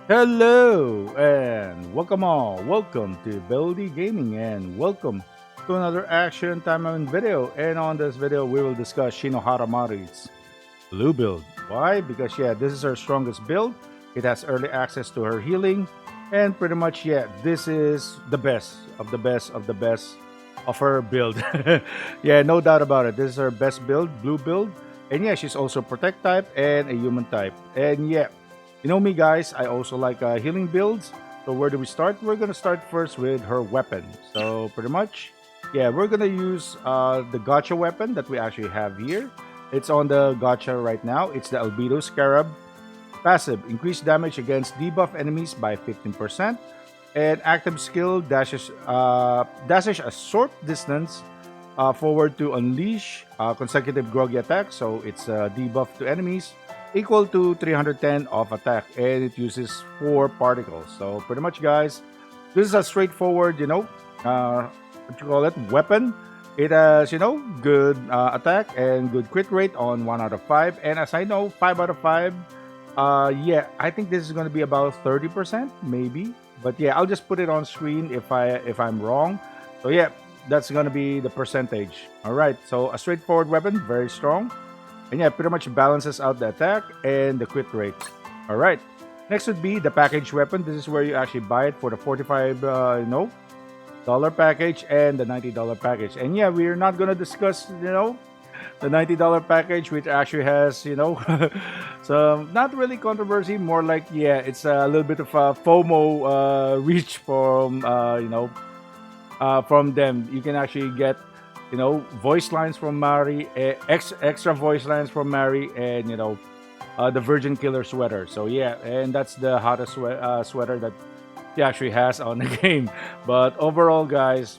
Hello and welcome all. Welcome to BellowD Gaming and welcome to another action Taimanin video. And on this video, we will discuss Shinohara Mari's blue build. Why? Because this is her strongest build. It has early access to her healing, and pretty much this is the best of the best of the best of her build. No doubt about it. This is her best build, blue build, and she's also protect type and a human type. And you know me, guys. I also like healing builds. So where do we start? We're gonna start first with her weapon. So pretty much, we're gonna use the gotcha weapon that we actually have here. It's on the gotcha right now. It's the Albedo Scarab. Passive: increased damage against debuff enemies by 15%. And active skill dashes a short distance forward to unleash consecutive groggy attacks. So it's a debuff to enemies equal to 310 of attack, and it uses 4 particles. So pretty much, guys, this is a straightforward, what you call it, weapon. It has, good attack and good crit rate on 1 out of 5. And as I know, 5 out of 5, I think this is going to be about 30%, maybe. But I'll just put it on screen if I'm wrong. So that's going to be the percentage. All right, so a straightforward weapon, very strong. And pretty much balances out the attack and the crit rate. All right. Next would be the package weapon. This is where you actually buy it for the $45, dollar package and the $90 package. And we're not gonna discuss, the $90 package, which actually has, so not really controversy. More like it's a little bit of a FOMO reach from them. You can actually get voice lines from Mari, extra voice lines from Mari, and the Virgin Killer sweater. So and that's the hottest sweater that he actually has on the game. But overall, guys,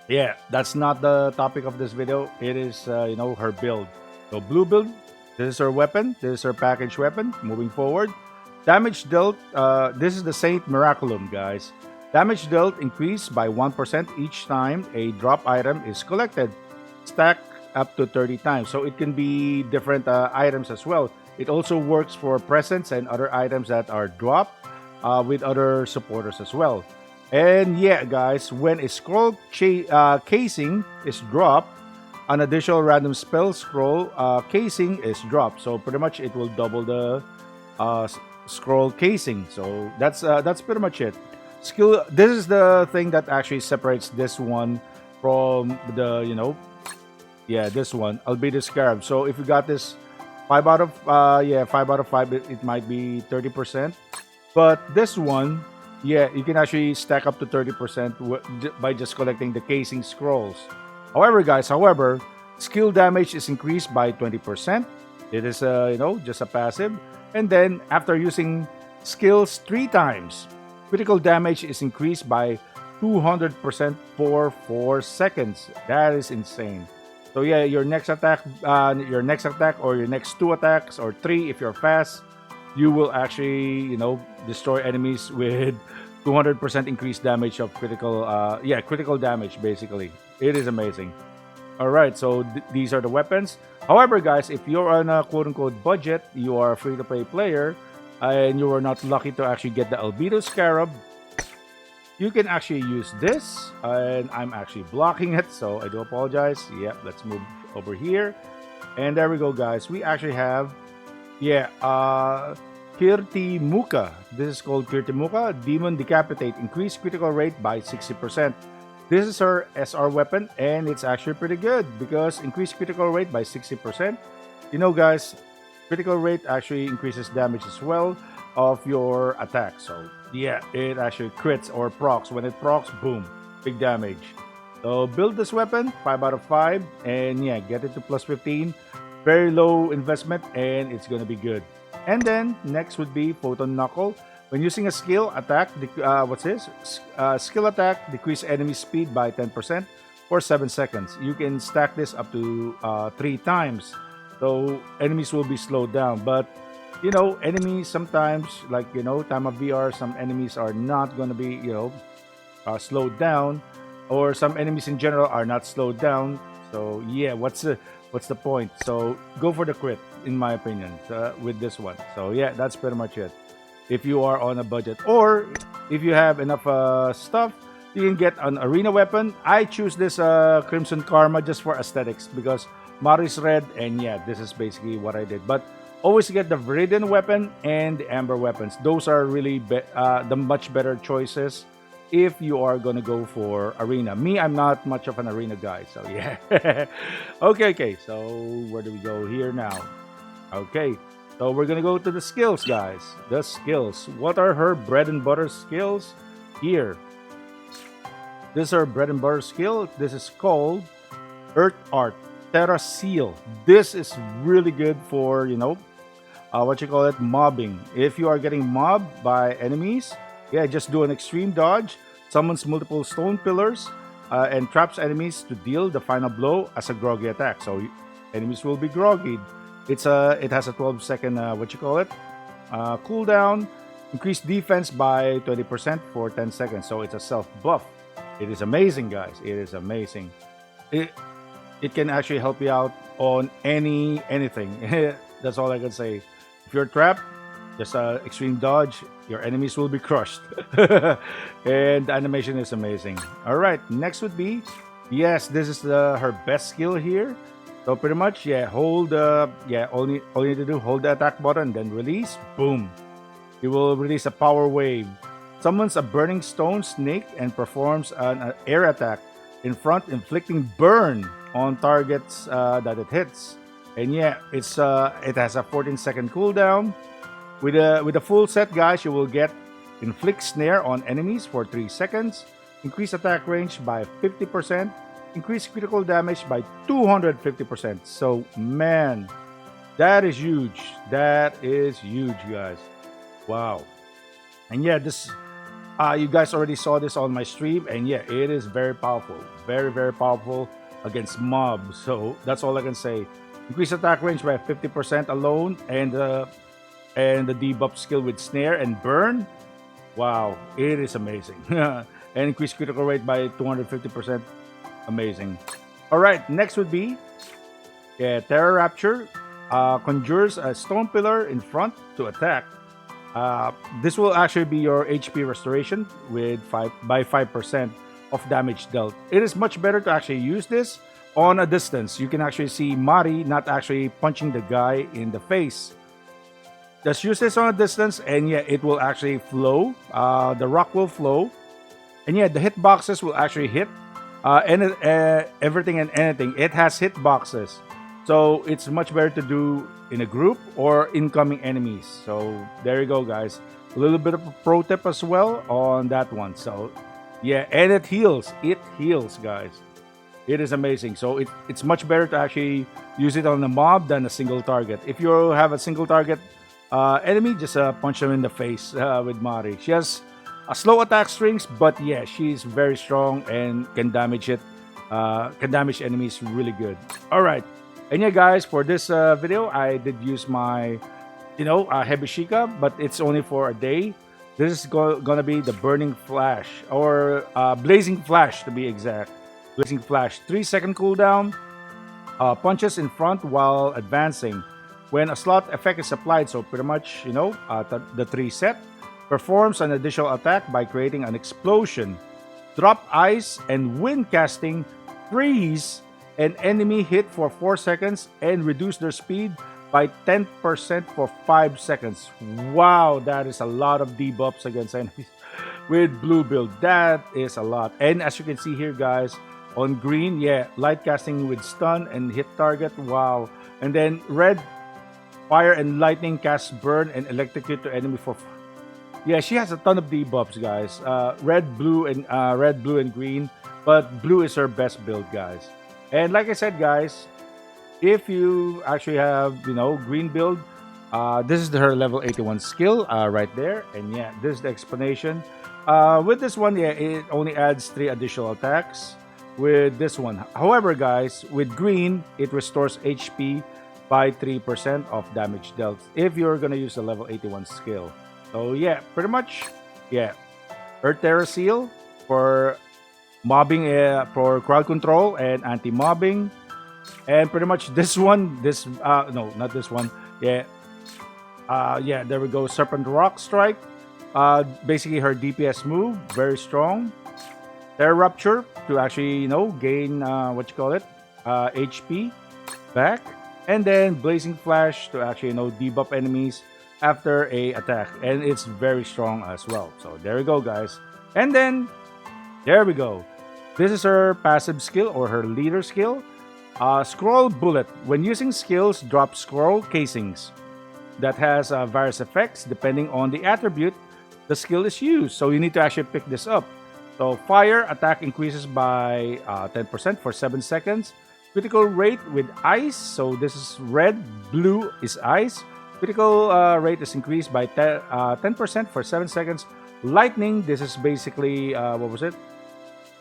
that's not the topic of this video. It is her build. So blue build. This is her weapon. This is her package weapon. Moving forward, damage dealt. This is the Saint Miraculum, guys. Damage dealt increased by 1% each time a drop item is collected, stacked up to 30 times. So it can be different items as well. It also works for presents and other items that are dropped with other supporters as well. And guys, when a scroll casing is dropped, an additional random spell scroll casing is dropped. So pretty much it will double the scroll casing. So that's pretty much it. Skill. This is the thing that actually separates this one from the this one. Albedo Scarab. So if you got this 5 out of 5 out of 5, it might be 30%. But this one, you can actually stack up to 30% by just collecting the casing scrolls. However, guys, skill damage is increased by 20%. It is just a passive, and then after using skills 3 times, critical damage is increased by 200% for 4 seconds. That is insane. So your next attack, or your next 2 attacks or 3 if you're fast, you will actually destroy enemies with 200% increased damage of critical damage. Basically, it is amazing. All right, so these are the weapons. However, guys, if you're on a quote-unquote budget, you are a free-to-play player, and you were not lucky to actually get the Albedo Scarab, you can actually use this. And I'm actually blocking it, so I do apologize. Let's move over here. And there we go, guys. We actually have, Kirti Muka. This is called Kirti Muka. Demon Decapitate. Increased critical rate by 60%. This is her SR weapon, and it's actually pretty good because increased critical rate by 60%. Guys, critical rate actually increases damage as well of your attack. So it actually crits or procs. When it procs, boom, big damage. So build this weapon 5 out of 5, and get it to plus 15. Very low investment, and it's gonna be good. And then next would be Photon Knuckle. When using a skill attack, skill attack, decrease enemy speed by 10% for 7 seconds. You can stack this up to 3 times. So enemies will be slowed down. But enemies sometimes, like time of VR, some enemies are not gonna be slowed down, or some enemies in general are not slowed down. So what's the point? So go for the crit, in my opinion, with this one. So that's pretty much it. if you are on a budget, or if you have enough stuff, you can get an arena weapon. I choose this Crimson Karma just for aesthetics because Mari's red, and yeah, this is basically what I did. But always get the Viridian weapon and the Amber weapons. Those are really the much better choices if you are gonna go for arena. Me, I'm not much of an arena guy, so yeah. Okay. So where do we go here now? Okay, so we're gonna go to the skills, guys. The skills. What are her bread and butter skills? Here. This is her bread and butter skill. This is called Earth Art Terra Seal. This is really good for, what you call it, mobbing. If you are getting mobbed by enemies, yeah, just do an extreme dodge, summons multiple stone pillars, and traps enemies to deal the final blow as a groggy attack. So enemies will be groggy. It has a 12-second cooldown. Increase defense by 20% for 10 seconds. So it's a self buff. It is amazing, guys. It is amazing. It can actually help you out on anything. That's all I can say. If you're trapped, just extreme dodge, your enemies will be crushed. And the animation is amazing. All right, next would be, yes, this is her best skill here. So pretty much, yeah, hold, all you need to do, hold the attack button, then release, boom. You will release a power wave. Summons a burning stone snake and performs an air attack in front, inflicting burn on targets that it hits. And yeah, it has a 14-second cooldown. With a full set, guys, you will get inflict snare on enemies for 3 seconds, increase attack range by 50%, increase critical damage by 250%. So man, that is huge. That is huge, guys. Wow. And yeah, this you guys already saw this on my stream, and yeah, it is very powerful. Very, very powerful against mobs. So that's all I can say. Increase attack range by 50% alone, and the debuff skill with snare and burn. Wow, it is amazing. And increase critical rate by 250%. Amazing. All right, next would be Terra Rapture. Conjures a stone pillar in front to attack. This will actually be your HP restoration with 5% of damage dealt. It is much better to actually use this on a distance. You can actually see Mari not actually punching the guy in the face. Just use this on a distance, and yeah, it will actually flow. The rock will flow, and yeah, the hitboxes will actually hit everything and anything. It has hitboxes, so it's much better to do in a group or incoming enemies. So there you go, guys. A little bit of a pro tip as well on that one. So yeah, and it heals. It heals, guys. It is amazing. So it's much better to actually use it on a mob than a single target. If you have a single target enemy, just punch them in the face with Mari. She has a slow attack strings, but yeah, she's very strong and can damage enemies really good. All right. And yeah, guys, for this video, I did use my, Heavy Shika, but it's only for a day. This is gonna be the Burning Flash, or Blazing Flash to be exact. Blazing Flash, 3-second cooldown, punches in front while advancing. When a slot effect is applied, so pretty much, the 3 set, performs an additional attack by creating an explosion. Drop ice and wind casting, freeze an enemy hit for 4 seconds, and reduce their speed by 10% for 5 seconds. Wow, that is a lot of debuffs against enemies with blue build. That is a lot. And as you can see here, guys, on green, yeah, light casting with stun and hit target. Wow. And then red, fire and lightning cast burn and electrocute to enemy for. Yeah, she has a ton of debuffs, guys. Red, blue, and green. But blue is her best build, guys. And like I said, guys, if you actually have, green build, this is her level 81 skill right there. And yeah, this is the explanation. With this one, yeah, it only adds 3 additional attacks with this one. However, guys, with green, it restores HP by 3% of damage dealt if you're going to use the level 81 skill. So yeah, pretty much, yeah. Earth Terra Seal for mobbing, for crowd control and anti-mobbing. And pretty much this one, no, not this one. Yeah. Yeah, there we go. Serpent Rock Strike. Basically her DPS move, very strong. Terror Rupture to actually, gain what you call it, HP back, and then Blazing Flash to actually, debuff enemies after a attack, and it's very strong as well. So there we go, guys. And then there we go. This is her passive skill or her leader skill. Scroll Bullet. When using skills, drop scroll casings. That has various effects depending on the attribute the skill is used. So you need to actually pick this up. So fire attack increases by 10% for 7 seconds. Critical rate with ice. So this is red, blue is ice. Critical rate is increased by 10% for 7 seconds. Lightning. This is basically what was it?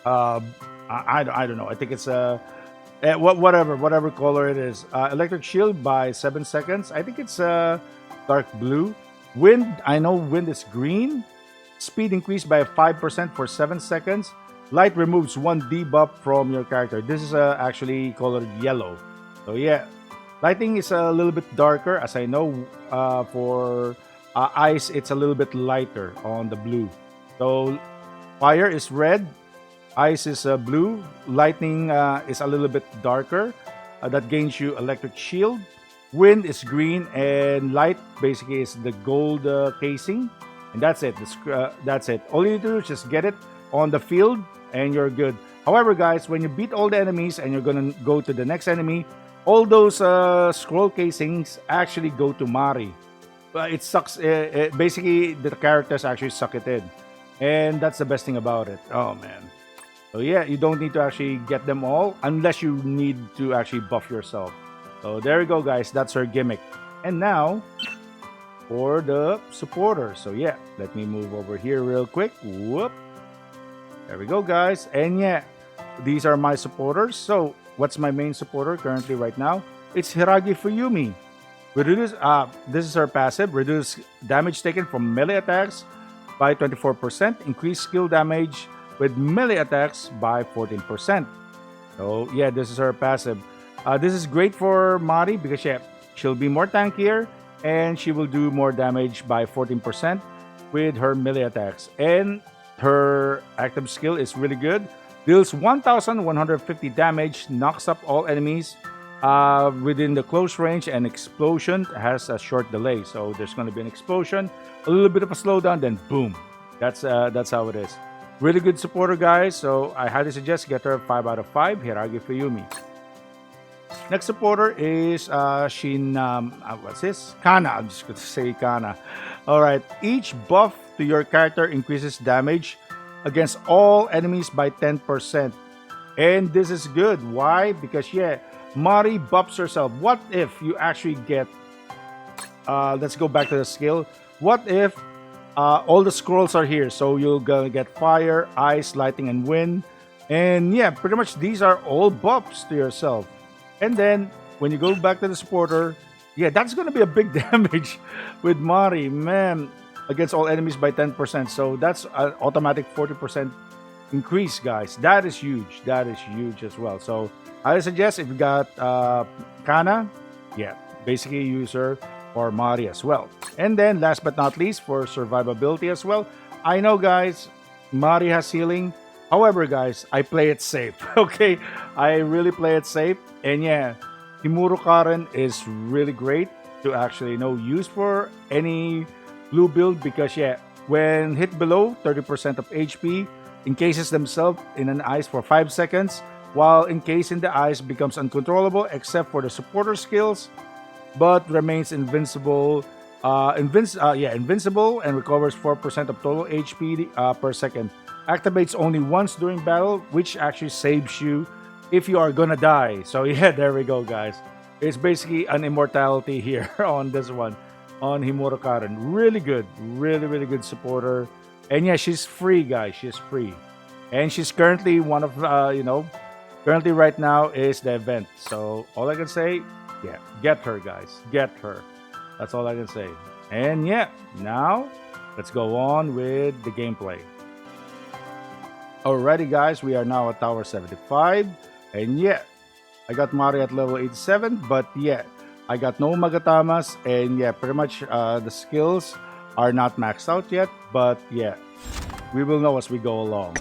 I don't know. I think it's whatever color it is. Electric shield by 7 seconds. I think it's dark blue. Wind. I know wind is green. Speed increased by 5% for 7 seconds. Light removes 1 debuff from your character. This is actually colored yellow. So yeah, lighting is a little bit darker, as I know. For ice, it's a little bit lighter on the blue. So fire is red. Ice is blue. Lightning is a little bit darker. That gains you electric shield. Wind is green, and light basically is the gold casing. And that's it. That's it. All you need to do is just get it on the field, and you're good. However, guys, when you beat all the enemies and you're gonna go to the next enemy, all those scroll casings actually go to Mari. It sucks. Basically, the characters actually suck it in, and that's the best thing about it. Oh man. So yeah, you don't need to actually get them all unless you need to actually buff yourself. So there you go, guys. That's her gimmick. And now for the supporter. So yeah, let me move over here real quick. Whoop. There we go, guys. And yeah, these are my supporters. So what's my main supporter currently right now? It's Hiragi Fuyumi. This is her passive. Reduce damage taken from melee attacks by 24%. Increase skill damage with melee attacks by 14%. So yeah, this is her passive. This is great for Mari because yeah, she'll be more tankier and she will do more damage by 14% with her melee attacks. And her active skill is really good. Deals 1,150 damage, knocks up all enemies within the close range, and explosion has a short delay. So there's going to be an explosion, a little bit of a slowdown, then boom. That's how it is. Really good supporter, guys. So I highly suggest get her 5 out of 5. Hiragi Fuyumi. Next supporter is what's this? Kana. I'm just going to say Kana. All right. Each buff to your character increases damage against all enemies by 10%. And this is good. Why? Because yeah, Mari buffs herself. What if you actually get let's go back to the skill. What if all the scrolls are here? So you're gonna get fire, ice, lightning, and wind. And yeah, pretty much these are all buffs to yourself. And then when you go back to the supporter, yeah, that's gonna be a big damage with Mari, man, against all enemies by 10%. So that's an automatic 40% increase, guys. That is huge. That is huge as well. So I suggest if you got Kana, yeah, basically use her or Mari as well. And then last but not least, for survivability as well, I know, guys, Mari has healing. However, guys, I play it safe. Okay, I really play it safe. And yeah, Himuro Karen is really great to actually use for any blue build because yeah, when hit below 30% of HP, encases themselves in an ice for 5 seconds, while encasing the ice becomes uncontrollable except for the supporter skills, but remains invincible. Invincible and recovers 4% of total HP per second. Activates only once during battle, which actually saves you if you are gonna die. So yeah, there we go, guys. It's basically an immortality here on this one, on Himuro Karen. Really good, really good supporter. And yeah, she's free, guys. She's free, and she's currently one of currently right now is the event. So all I can say, yeah, get her, guys. Get her. That's all I can say. And yeah, now let's go on with the gameplay. Alrighty, guys, we are now at Tower 75. And yeah, I got Mari at level 87. But yeah, I got no Magatamas, and yeah, pretty much the skills are not maxed out yet, but yeah, we will know as we go along.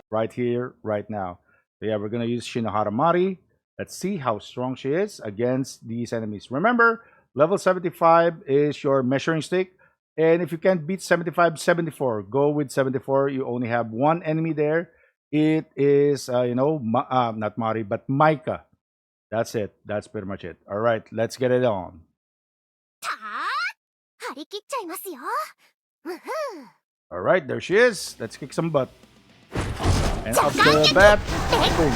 Right here, right now. So yeah, we're gonna use Shinohara Mari. Let's see how strong she is against these enemies. Remember, level 75 is your measuring stick. And if you can't beat 75, 74, go with 74. You only have one enemy there. It is, not Mari, but Micah. That's it. That's pretty much it. All right, let's get it on. 張り切っちゃいますよ。うふん。All right, there she is. Let's kick some butt. And up to the bat. Boom.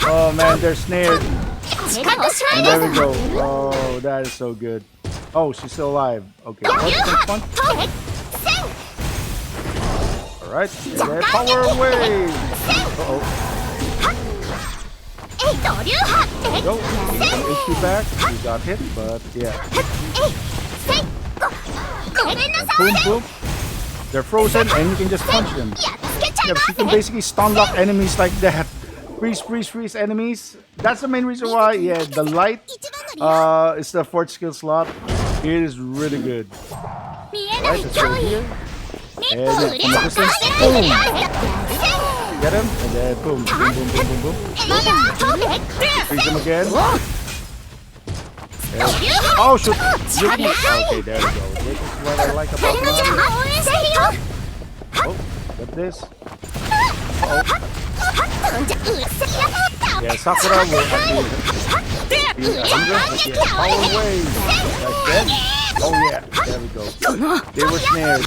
Oh man, they're snared. And there we go. Oh, that is so good. Oh, she's still alive. Okay. Alright, and power wave. Uh-oh. There we go. Getting some HP back. We got hit, but yeah. Boom, boom. They're frozen and you can just punch them. Yeah, you can basically stun lock enemies like that. Freeze, freeze, freeze enemies. That's the main reason why, yeah, the light is the fourth skill slot. It is really good. Alright, let's go here. And yeah, from a distance, boom! Get him, and then boom, boom, boom, boom, boom, boom. Freeze him again. And, oh, shoot! Okay, there we go. This is what I like about Mario. Oh, get this. Uh-oh. Yeah, Sakura will actually be 100. Yeah, power wave. Like that. Oh yeah, there we go. They were snared.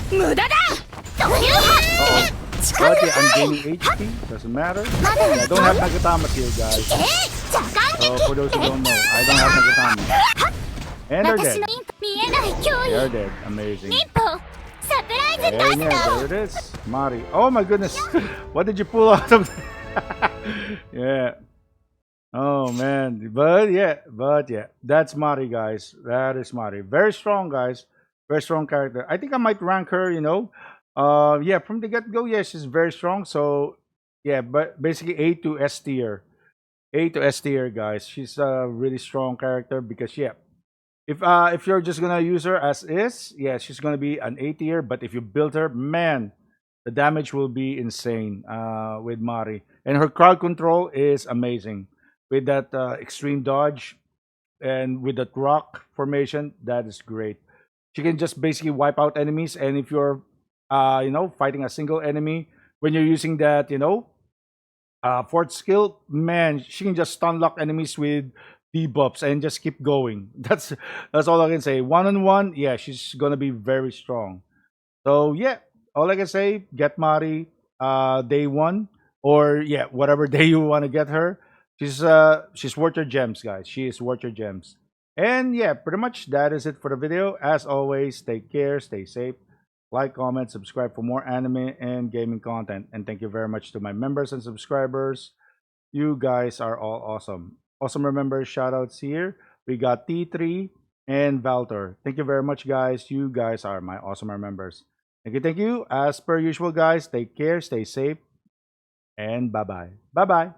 Uh-oh. But yeah, I'm gaining HP. Doesn't matter. Yeah, I don't have Nagatamas here, guys. For those who don't know, I don't have Nagatamas. And they're dead. They're dead. Amazing. And yeah, there it is. Mari. Oh my goodness. What did you pull out of there? Yeah. Oh man. But yeah. That's Mari, guys. That is Mari. Very strong, guys. Very strong character. I think I might rank her, yeah, from the get-go, yeah, she's very strong. So yeah, but basically A to S tier. A to S tier, guys. She's a really strong character because yeah. If you're just gonna use her as is, yeah, she's gonna be an A tier. But if you build her, man, the damage will be insane with Mari. And her crowd control is amazing with that extreme dodge and with that rock formation. That is great. She can just basically wipe out enemies. And if you're, fighting a single enemy when you're using that, fourth skill, man, she can just stun lock enemies with debuffs and just keep going. That's all I can say. One on one, yeah, she's gonna be very strong. So yeah, all I can say, get Mari day one, or yeah, whatever day you want to get her. She's worth your gems, guys. She is worth your gems. And yeah, pretty much that is it for the video. As always, take care, stay safe, like, comment, subscribe for more anime and gaming content. And thank you very much to my members and subscribers. You guys are all awesome. Awesome members, shoutouts here. We got T3 and Valtor. Thank you very much, guys. You guys are my awesome members. Thank you, thank you. As per usual, guys, take care, stay safe, and bye-bye. Bye-bye.